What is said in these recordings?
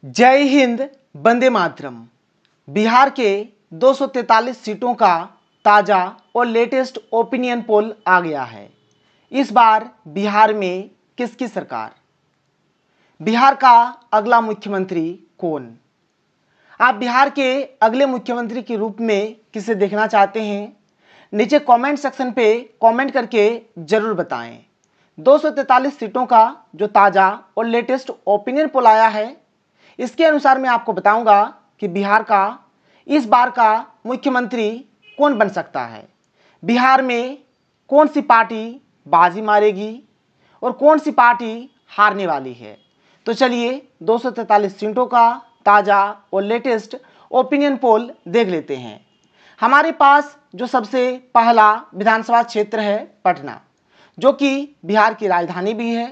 जय हिंद, वंदे मातरम। बिहार के 243 सीटों का ताज़ा और लेटेस्ट ओपिनियन पोल आ गया है। इस बार बिहार में किसकी सरकार? बिहार का अगला मुख्यमंत्री कौन? आप बिहार के अगले मुख्यमंत्री के रूप में किसे देखना चाहते हैं? नीचे कमेंट सेक्शन पे कमेंट करके जरूर बताएं। 243 सीटों का जो ताज़ा और लेटेस्ट ओपिनियन पोल आया है, इसके अनुसार मैं आपको बताऊंगा कि बिहार का इस बार का मुख्यमंत्री कौन बन सकता है। बिहार में कौन सी पार्टी बाजी मारेगी और कौन सी पार्टी हारने वाली है। तो चलिए 243 सीटों का ताज़ा और लेटेस्ट ओपिनियन पोल देख लेते हैं। हमारे पास जो सबसे पहला विधानसभा क्षेत्र है पटना, जो कि बिहार की राजधानी भी है।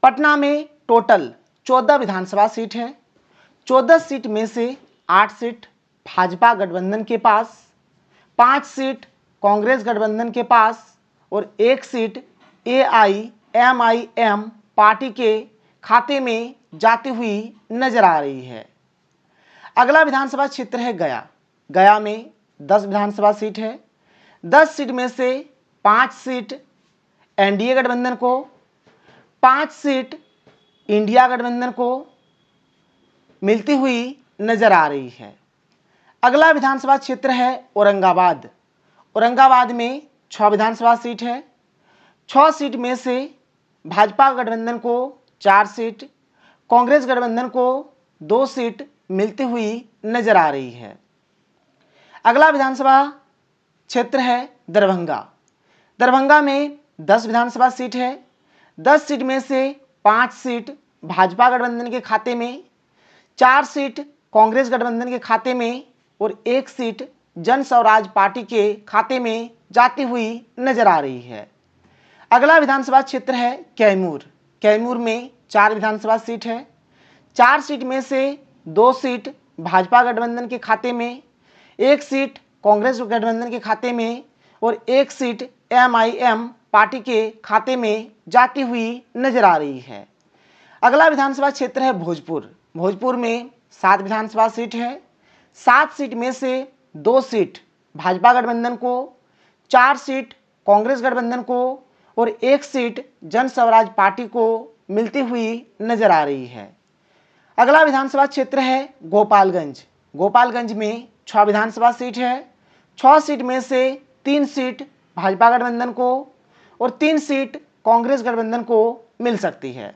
पटना में टोटल 14 विधानसभा सीट है। 14 सीट में से 8 सीट भाजपा गठबंधन के पास, 5 सीट कांग्रेस गठबंधन के पास और 1 सीट AIMIM पार्टी के खाते में जाती हुई नजर आ रही है। अगला विधानसभा क्षेत्र है गया। गया में 10 विधानसभा सीट है। 10 सीट में से 5 सीट NDA गठबंधन को, 5 सीट इंडिया गठबंधन को मिलती हुई नजर आ रही है। अगला विधानसभा क्षेत्र है औरंगाबाद। औरंगाबाद में 6 विधानसभा सीट है। 6 सीट में से भाजपा गठबंधन को 4 सीट, कांग्रेस गठबंधन को 2 सीट मिलती हुई नजर आ रही है। अगला विधानसभा क्षेत्र है दरभंगा। दरभंगा में 10 विधानसभा सीट है। 10 सीट में से 5 सीट भाजपा गठबंधन के खाते में, 4 सीट कांग्रेस गठबंधन के खाते में और 1 सीट जन स्वराज पार्टी के खाते में जाती हुई नजर आ रही है। अगला विधानसभा क्षेत्र है कैमूर। कैमूर में 4 विधानसभा सीट है। 4 सीट में से 2 सीट भाजपा गठबंधन के खाते में, 1 सीट कांग्रेस गठबंधन के खाते में और 1 सीट MIM पार्टी के खाते में जाती हुई नजर आ रही है। अगला विधानसभा क्षेत्र है भोजपुर। भोजपुर में 7 विधानसभा सीट है। 7 सीट में से 2 सीट भाजपा गठबंधन को, 4 सीट कांग्रेस गठबंधन को और 1 सीट जन स्वराज पार्टी को मिलती हुई नजर आ रही है। अगला विधानसभा क्षेत्र है गोपालगंज। गोपालगंज में 6 विधानसभा सीट है। 6 सीट में से 3 सीट भाजपा गठबंधन को और 3 सीट कांग्रेस गठबंधन को मिल सकती है।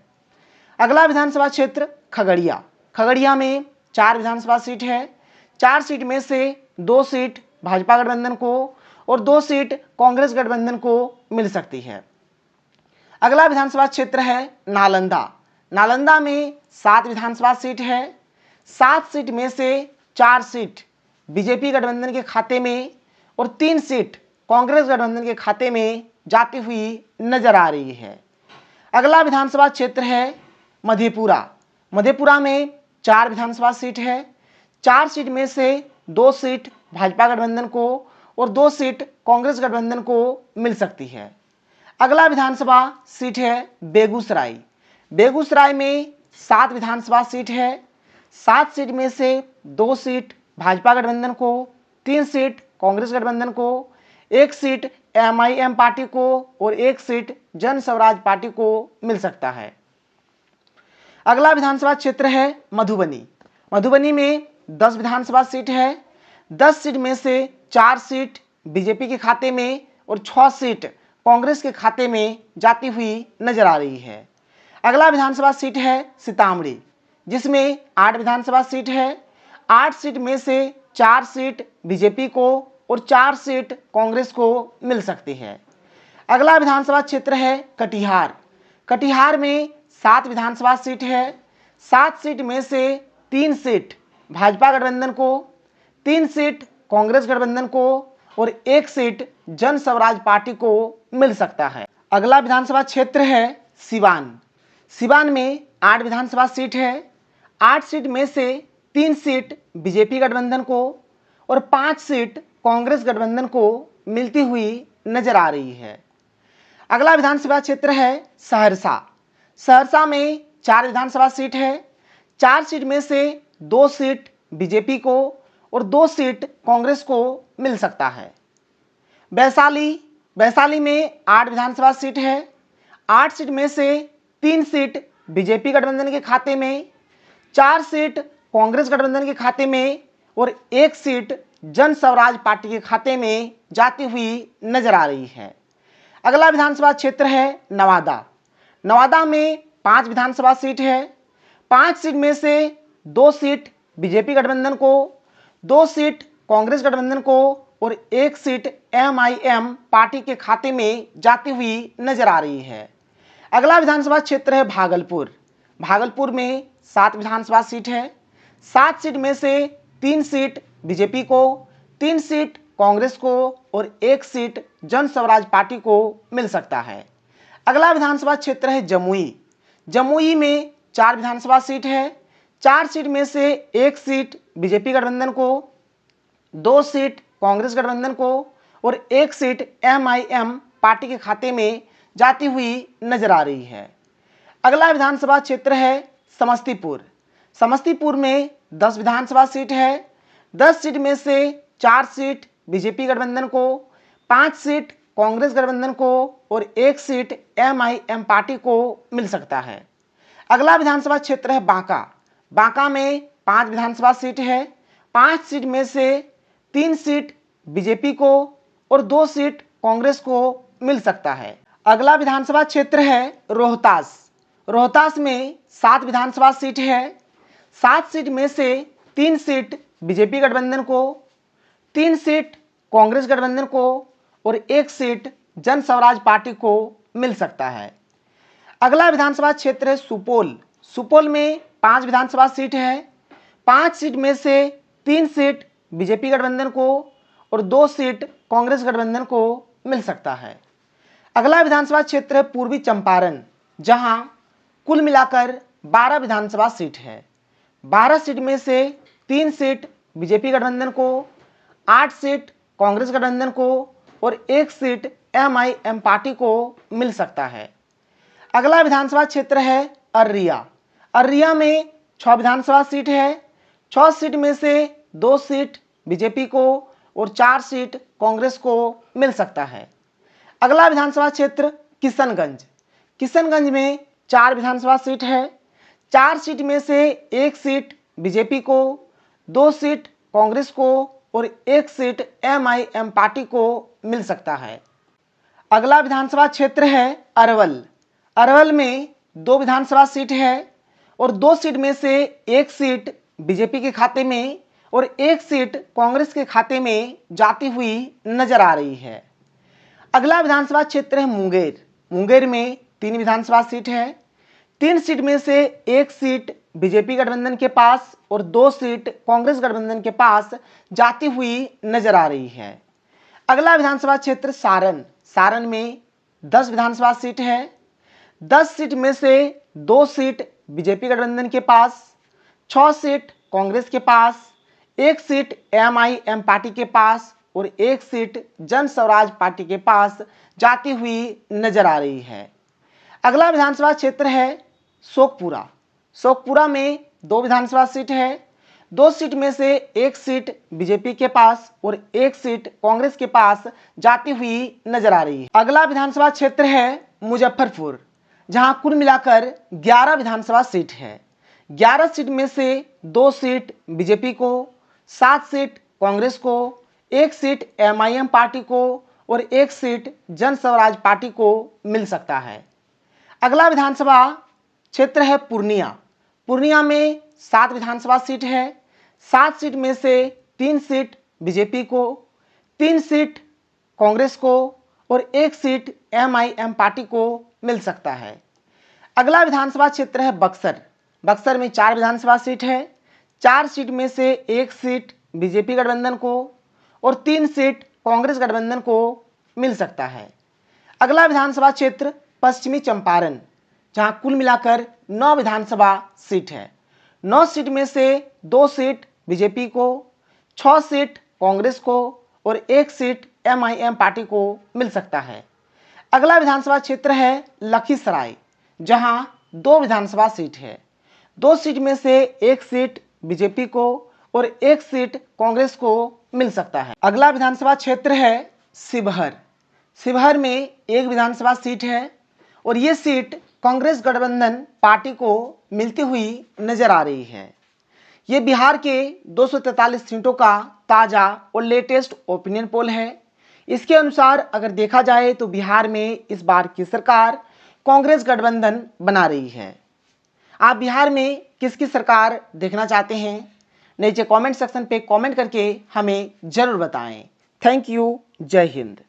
अगला विधानसभा क्षेत्र खगड़िया। खगड़िया में 4 विधानसभा सीट है। 4 सीट में से 2 सीट भाजपा गठबंधन को और 2 सीट कांग्रेस गठबंधन को मिल सकती है। अगला विधानसभा क्षेत्र है नालंदा। नालंदा में 7 विधानसभा सीट है। 7 सीट में से 4 सीट बीजेपी गठबंधन के खाते में और 3 सीट कांग्रेस गठबंधन के खाते में जाती हुई नजर आ रही है। अगला विधानसभा क्षेत्र है मधेपुरा। मधेपुरा में 4 विधानसभा सीट है। 4 सीट में से 2 सीट भाजपा गठबंधन को और 2 सीट कांग्रेस गठबंधन को मिल सकती है। अगला विधानसभा सीट है बेगूसराय। बेगूसराय में 7 विधानसभा सीट है। 7 सीट में से 2 सीट भाजपा गठबंधन को, 3 सीट कांग्रेस गठबंधन को, 1 सीट MIM पार्टी को और 1 सीट जन स्वराज पार्टी को मिल सकता है। अगला विधानसभा क्षेत्र है मधुबनी। मधुबनी में 10 विधानसभा सीट है। 10 सीट में से 4 सीट बीजेपी के खाते में और 6 सीट कांग्रेस के खाते में जाती हुई नजर आ रही है। अगला विधानसभा सीट है सीतामढ़ी, जिसमें 8 विधानसभा सीट है। 8 सीट में से 4 सीट बीजेपी को और 4 सीट कांग्रेस को मिल सकती है। अगला विधानसभा क्षेत्र है कटिहार। कटिहार में 7 विधानसभा सीट है। 7 सीट में से 3 सीट भाजपा गठबंधन को, 3 सीट कांग्रेस गठबंधन को और 1 सीट जन स्वराज पार्टी को मिल सकता है। अगला विधानसभा क्षेत्र है सिवान। सिवान में 8 विधानसभा सीट है। 8 सीट में से 3 सीट बीजेपी गठबंधन को और 5 सीट कांग्रेस गठबंधन को मिलती हुई नजर आ रही है। अगला विधानसभा क्षेत्र है सहरसा। सहरसा में 4 विधानसभा सीट है। 4 सीट में से 2 सीट बीजेपी को और 2 सीट कांग्रेस को मिल सकता है। वैशाली में 8 विधानसभा सीट है। 8 सीट में से 3 सीट बीजेपी गठबंधन के खाते में, 4 सीट कांग्रेस गठबंधन के खाते में और 1 सीट जन स्वराज पार्टी के खाते में जाती हुई नजर आ रही है। अगला विधानसभा क्षेत्र है नवादा। नवादा में 5 विधानसभा सीट है। 5 सीट में से 2 सीट बीजेपी गठबंधन को, 2 सीट कांग्रेस गठबंधन को और 1 सीट MIM पार्टी के खाते में जाती हुई नजर आ रही है। अगला विधानसभा क्षेत्र है भागलपुर। भागलपुर में 7 विधानसभा सीट है। 7 सीट में से 3 सीट बीजेपी को, 3 सीट कांग्रेस को और 1 सीट जन स्वराज पार्टी को मिल सकता है। अगला विधानसभा क्षेत्र है जमुई। जमुई में 4 विधानसभा सीट है। 4 सीट में से 1 सीट बीजेपी गठबंधन को, 2 सीट कांग्रेस गठबंधन को और 1 सीट MIM पार्टी के खाते में जाती हुई नजर आ रही है। अगला विधानसभा क्षेत्र है समस्तीपुर। समस्तीपुर में 10 विधानसभा सीट है। 10 सीट में से 4 सीट बीजेपी गठबंधन को, 5 सीट कांग्रेस गठबंधन को और 1 सीट MIM पार्टी को मिल सकता है। अगला विधानसभा क्षेत्र है बांका। बांका में 5 विधानसभा सीट है। 5 सीट में से 3 सीट बीजेपी को और 2 सीट कांग्रेस को मिल सकता है। अगला विधानसभा क्षेत्र है रोहतास। रोहतास में 7 विधानसभा सीट है। 7 सीट में से 3 सीट बीजेपी गठबंधन को, 3 सीट कांग्रेस गठबंधन को और 1 सीट जन स्वराज पार्टी को मिल सकता है। अगला विधानसभा क्षेत्र है सुपौल। सुपौल में 5 विधानसभा सीट है। 5 सीट में से 3 सीट बीजेपी गठबंधन को और 2 सीट कांग्रेस गठबंधन को मिल सकता है। अगला विधानसभा क्षेत्र है पूर्वी चंपारण, जहां कुल मिलाकर 12 विधानसभा सीट है। 12 सीट में से 3 सीट बीजेपी गठबंधन को, 8 सीट कांग्रेस गठबंधन को और 1 सीट MIM पार्टी को मिल सकता है। अगला विधानसभा क्षेत्र है अररिया। अररिया में 6 विधानसभा सीट है। 6 सीट में से 2 सीट बीजेपी को और 4 सीट कांग्रेस को मिल सकता है। अगला विधानसभा क्षेत्र किशनगंज। किशनगंज में 4 विधानसभा सीट है। 4 सीट में से 1 सीट बीजेपी को, 2 सीट कांग्रेस को और 1 सीट MIM पार्टी को मिल सकता है। अगला विधानसभा क्षेत्र है अरवल। अरवल में 2 विधानसभा सीट है और 2 सीट में से 1 सीट बीजेपी के खाते में और 1 सीट कांग्रेस के खाते में जाती हुई नजर आ रही है। अगला विधानसभा क्षेत्र है मुंगेर। मुंगेर में 3 विधानसभा सीट है। 3 सीट में से 1 सीट बीजेपी गठबंधन के पास और 2 सीट कांग्रेस गठबंधन के पास जाती हुई नजर आ रही है। अगला विधानसभा क्षेत्र सारण। सारण में 10 विधानसभा सीट है। 10 सीट में से 2 सीट बीजेपी गठबंधन के पास, 6 सीट कांग्रेस के पास, 1 सीट MIM पार्टी के पास और 1 सीट जन स्वराज पार्टी के पास जाती हुई नजर आ रही है। अगला विधानसभा क्षेत्र है शोकपुरा। शोकपुरा में 2 विधानसभा सीट है। 2 सीट में से 1 सीट बीजेपी के पास और 1 सीट कांग्रेस के पास जाती हुई नजर आ रही है। अगला विधानसभा क्षेत्र है मुजफ्फरपुर, जहां कुल मिलाकर 11 विधानसभा सीट है। 11 सीट में से 2 सीट बीजेपी को, 7 सीट कांग्रेस को, 1 सीट MIM पार्टी को और 1 सीट जन स्वराज पार्टी को मिल सकता है। अगला विधानसभा क्षेत्र है पूर्णिया। पूर्णिया में 7 विधानसभा सीट है। 7 सीट में से 3 सीट बीजेपी को, 3 सीट कांग्रेस को और 1 सीट MIM पार्टी को मिल सकता है। अगला विधानसभा क्षेत्र है बक्सर। बक्सर में 4 विधानसभा सीट है। 4 सीट में से 1 सीट बीजेपी गठबंधन को और 3 सीट कांग्रेस गठबंधन को मिल सकता है। अगला विधानसभा क्षेत्र पश्चिमी चंपारण, जहां कुल मिलाकर 9 विधानसभा सीट है। 9 सीट में से 2 सीट बीजेपी को, 6 सीट कांग्रेस को और 1 सीट MIM पार्टी को मिल सकता है। अगला विधानसभा क्षेत्र है लखीसराय, जहां 2 विधानसभा सीट है। 2 सीट में से 1 सीट बीजेपी को और 1 सीट कांग्रेस को मिल सकता है। अगला विधानसभा क्षेत्र है शिवहर। शिवहर में एक विधानसभा सीट है और ये सीट कांग्रेस गठबंधन पार्टी को मिलती हुई नजर आ रही है। ये बिहार के 243 सीटों का ताज़ा और लेटेस्ट ओपिनियन पोल है। इसके अनुसार अगर देखा जाए तो बिहार में इस बार की सरकार कांग्रेस गठबंधन बना रही है। आप बिहार में किसकी सरकार देखना चाहते हैं? नीचे कमेंट सेक्शन पे कमेंट करके हमें जरूर बताएं। Thank you. जय हिंद।